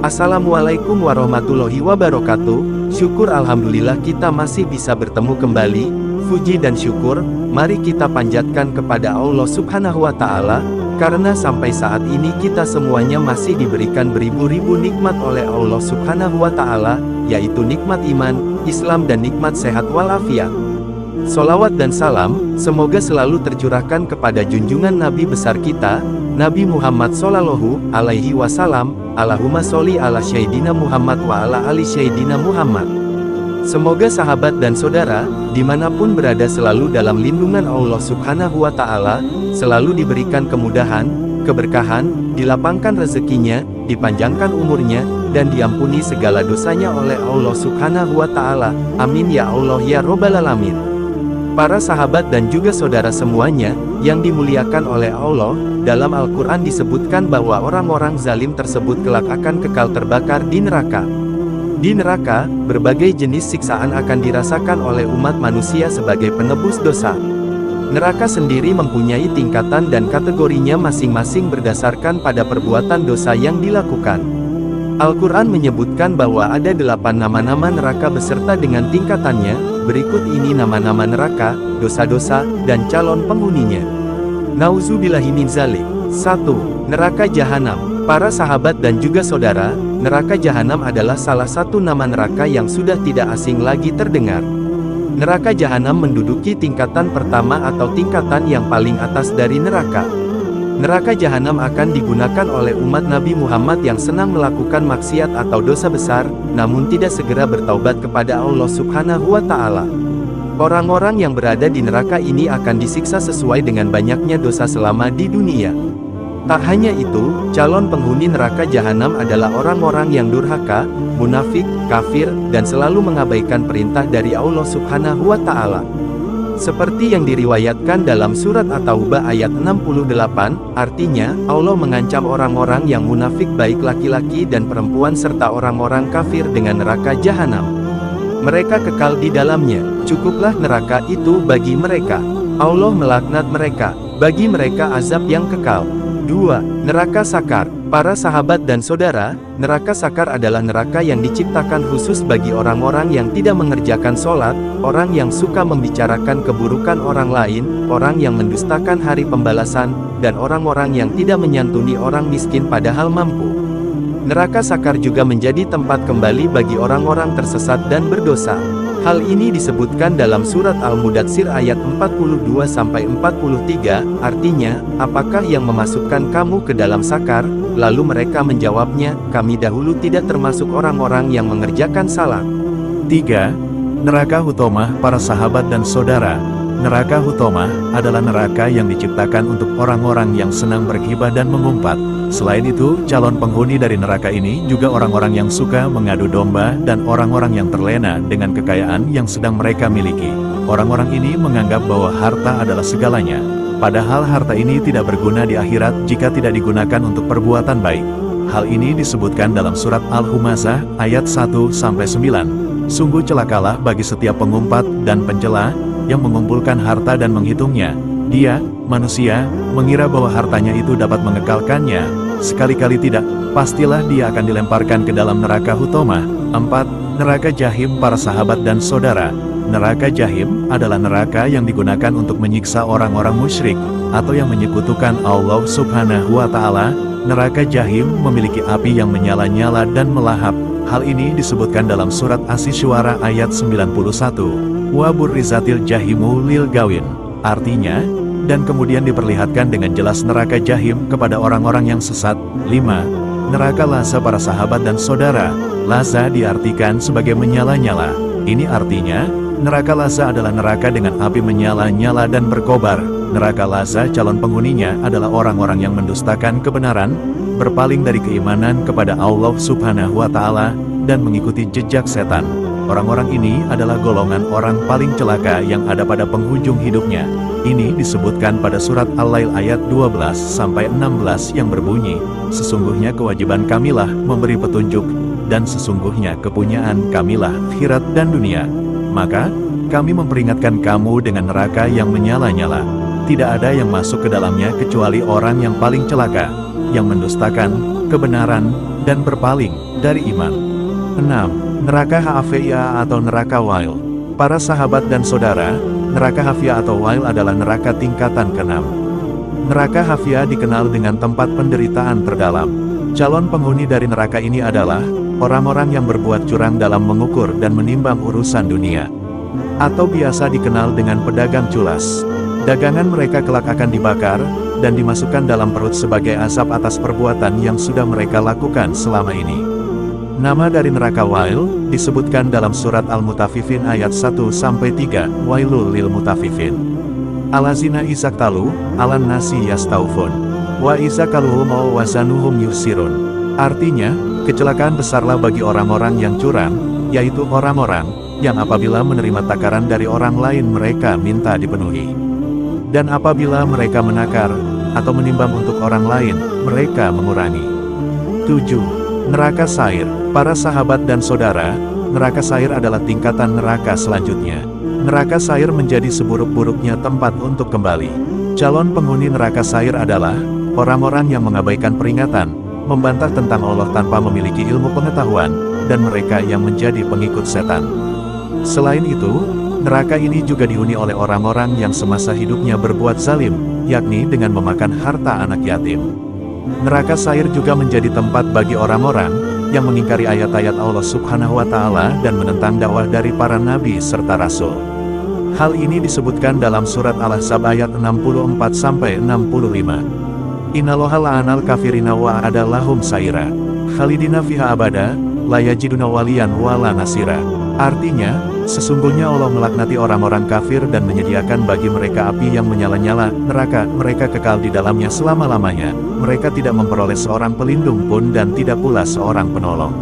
Assalamualaikum warahmatullahi wabarakatuh. Syukur alhamdulillah kita masih bisa bertemu kembali. Puji dan syukur, mari kita panjatkan kepada Allah Subhanahu wa Ta'ala, karena sampai saat ini kita semuanya masih diberikan beribu-ribu nikmat oleh Allah Subhanahu wa Ta'ala, yaitu nikmat iman, Islam dan nikmat sehat walafiat. Sholawat dan salam, semoga selalu tercurahkan kepada junjungan Nabi besar kita, Nabi Muhammad Sallallahu Alaihi Wasallam. Allahumma sholli ala Sayyidina Muhammad wa ala ali Sayyidina Muhammad. Semoga sahabat dan saudara, dimanapun berada selalu dalam lindungan Allah Subhanahu wa Ta'ala, selalu diberikan kemudahan, keberkahan, dilapangkan rezekinya, dipanjangkan umurnya, dan diampuni segala dosanya oleh Allah Subhanahu wa Ta'ala. Amin ya Allah ya Robbal Alamin. Para sahabat dan juga saudara semuanya, yang dimuliakan oleh Allah, dalam Al-Quran disebutkan bahwa orang-orang zalim tersebut kelak akan kekal terbakar di neraka. Di neraka, berbagai jenis siksaan akan dirasakan oleh umat manusia sebagai penebus dosa. Neraka sendiri mempunyai tingkatan dan kategorinya masing-masing berdasarkan pada perbuatan dosa yang dilakukan. Al-Quran menyebutkan bahwa ada 8 nama-nama neraka beserta dengan tingkatannya. Berikut ini nama-nama neraka, dosa-dosa, dan calon penghuninya. Nauzubillahi min dzalik. 1. Neraka Jahanam. Para sahabat dan juga saudara, neraka Jahanam adalah salah satu nama neraka yang sudah tidak asing lagi terdengar. Neraka Jahanam menduduki tingkatan pertama atau tingkatan yang paling atas dari neraka. Neraka Jahanam akan digunakan oleh umat Nabi Muhammad yang senang melakukan maksiat atau dosa besar, namun tidak segera bertaubat kepada Allah Subhanahu wa Ta'ala. Orang-orang yang berada di neraka ini akan disiksa sesuai dengan banyaknya dosa selama di dunia. Tak hanya itu, calon penghuni neraka Jahanam adalah orang-orang yang durhaka, munafik, kafir, dan selalu mengabaikan perintah dari Allah Subhanahu wa Ta'ala. Seperti yang diriwayatkan dalam surat At-Taubah ayat 68, artinya, Allah mengancam orang-orang yang munafik baik laki-laki dan perempuan serta orang-orang kafir dengan neraka Jahanam. Mereka kekal di dalamnya, cukuplah neraka itu bagi mereka. Allah melaknat mereka, bagi mereka azab yang kekal. 2. Neraka Sakar. Para sahabat dan saudara, neraka Sakar adalah neraka yang diciptakan khusus bagi orang-orang yang tidak mengerjakan sholat, orang yang suka membicarakan keburukan orang lain, orang yang mendustakan hari pembalasan, dan orang-orang yang tidak menyantuni orang miskin padahal mampu. Neraka Sakar juga menjadi tempat kembali bagi orang-orang tersesat dan berdosa. Hal ini disebutkan dalam surat Al-Mudatsir ayat 42-43, artinya, apakah yang memasukkan kamu ke dalam sakar? Lalu mereka menjawabnya, kami dahulu tidak termasuk orang-orang yang mengerjakan salat. 3. Neraka Huthomah. Para sahabat dan saudara, neraka Huthomah adalah neraka yang diciptakan untuk orang-orang yang senang berghibah dan mengumpat. Selain itu, calon penghuni dari neraka ini juga orang-orang yang suka mengadu domba dan orang-orang yang terlena dengan kekayaan yang sedang mereka miliki. Orang-orang ini menganggap bahwa harta adalah segalanya, padahal harta ini tidak berguna di akhirat jika tidak digunakan untuk perbuatan baik. Hal ini disebutkan dalam surat Al-Humazah ayat 1-9. Sungguh celakalah bagi setiap pengumpat dan pencela yang mengumpulkan harta dan menghitungnya. Dia, manusia, mengira bahwa hartanya itu dapat mengekalkannya. Sekali-kali tidak, pastilah dia akan dilemparkan ke dalam neraka Huthomah. 4. Neraka Jahim. Para sahabat dan saudara, neraka Jahim adalah neraka yang digunakan untuk menyiksa orang-orang musyrik, atau yang menyekutukan Allah Subhanahu wa Ta'ala. Neraka Jahim memiliki api yang menyala-nyala dan melahap. Hal ini disebutkan dalam surat Asy-Syu'ara ayat 91. Wa burrizatil jahimu lil gawin. Artinya, dan kemudian diperlihatkan dengan jelas neraka Jahim kepada orang-orang yang sesat. 5. Neraka Lazza. Para sahabat dan saudara, Lazza diartikan sebagai menyala-nyala. Ini artinya, neraka Lazza adalah neraka dengan api menyala-nyala dan berkobar. Neraka Lazza calon penghuninya adalah orang-orang yang mendustakan kebenaran, berpaling dari keimanan kepada Allah Subhanahu wa Ta'ala, dan mengikuti jejak setan. Orang-orang ini adalah golongan orang paling celaka yang ada pada penghujung hidupnya. Ini disebutkan pada surat Al-Lail ayat 12-16 yang berbunyi, sesungguhnya kewajiban kamilah memberi petunjuk, dan sesungguhnya kepunyaan kamilah akhirat dan dunia. Maka, kami memperingatkan kamu dengan neraka yang menyala-nyala. Tidak ada yang masuk ke dalamnya kecuali orang yang paling celaka, yang mendustakan kebenaran, dan berpaling dari iman. 6. Neraka Hafia atau neraka Wail. Para sahabat dan saudara, neraka Hafia atau Wail adalah neraka tingkatan ke-6. Neraka Hafia dikenal dengan tempat penderitaan terdalam. Calon penghuni dari neraka ini adalah orang-orang yang berbuat curang dalam mengukur dan menimbang urusan dunia, atau biasa dikenal dengan pedagang culas. Dagangan mereka kelak akan dibakar dan dimasukkan dalam perut sebagai azab atas perbuatan yang sudah mereka lakukan selama ini. Nama dari neraka Wail disebutkan dalam surat Al-Mutaffifin ayat 1-3, Wailul lil mutaffifin. Alazina izaktalu, alan nasi yastaufun. Wa izakaluhum aw wazanuhum yusirun. Artinya, kecelakaan besarlah bagi orang-orang yang curang, yaitu orang-orang yang apabila menerima takaran dari orang lain mereka minta dipenuhi. Dan apabila mereka menakar, atau menimbang untuk orang lain, mereka mengurangi. 7. Neraka Sair. Para sahabat dan saudara, neraka Sair adalah tingkatan neraka selanjutnya. Neraka Sair menjadi seburuk-buruknya tempat untuk kembali. Calon penghuni neraka Sair adalah orang-orang yang mengabaikan peringatan, membantah tentang Allah tanpa memiliki ilmu pengetahuan, dan mereka yang menjadi pengikut setan. Selain itu, neraka ini juga dihuni oleh orang-orang yang semasa hidupnya berbuat zalim, yakni dengan memakan harta anak yatim. Neraka Sair juga menjadi tempat bagi orang-orang yang mengingkari ayat-ayat Allah Subhanahu wa Ta'ala dan menentang dakwah dari para nabi serta rasul. Hal ini disebutkan dalam surat Al-Ahzab ayat 64-65. Innallaha la'anal kafirina wa a'adda lahum saira. Khalidina fiha abada, la yajiduna waliyan wala nasira. Artinya, sesungguhnya Allah melaknati orang-orang kafir dan menyediakan bagi mereka api yang menyala-nyala, neraka, mereka kekal di dalamnya selama-lamanya. Mereka tidak memperoleh seorang pelindung pun dan tidak pula seorang penolong.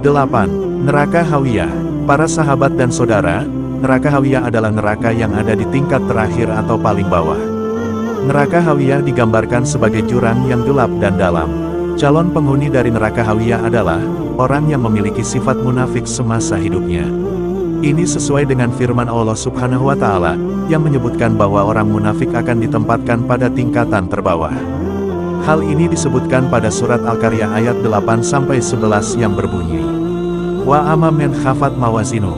8. Neraka Hawiyah. Para sahabat dan saudara, neraka Hawiyah adalah neraka yang ada di tingkat terakhir atau paling bawah. Neraka Hawiyah digambarkan sebagai jurang yang gelap dan dalam. Calon penghuni dari neraka Hawiyah adalah orang yang memiliki sifat munafik semasa hidupnya. Ini sesuai dengan firman Allah Subhanahu wa Ta'ala yang menyebutkan bahwa orang munafik akan ditempatkan pada tingkatan terbawah. Hal ini disebutkan pada surat Al-Qaryah ayat 8-11 yang berbunyi, Wa amma men khafat mawazinu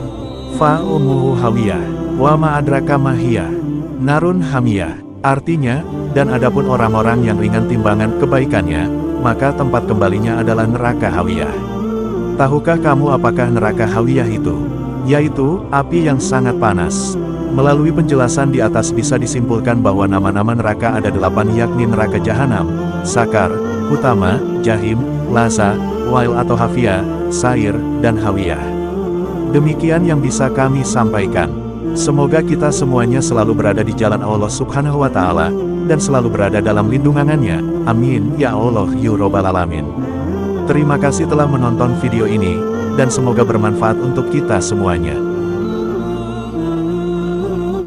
fa ummuhu hawiyah wa ma adraka mahiyah narun hamiyah. Artinya, dan adapun orang-orang yang ringan timbangan kebaikannya, maka tempat kembalinya adalah neraka Hawiyah. Tahukah kamu apakah neraka Hawiyah itu? Yaitu, api yang sangat panas. Melalui penjelasan di atas bisa disimpulkan bahwa nama-nama neraka ada 8 yakni neraka Jahanam, Sakar, Hutama, Jahim, Laza, Wail atau Hafiyah, Sair, dan Hawiyah. Demikian yang bisa kami sampaikan. Semoga kita semuanya selalu berada di jalan Allah Subhanahu wa Ta'ala, dan selalu berada dalam lindungannya. Amin, ya Allah, ya Rabbal Alamin. Terima kasih telah menonton video ini, dan semoga bermanfaat untuk kita semuanya.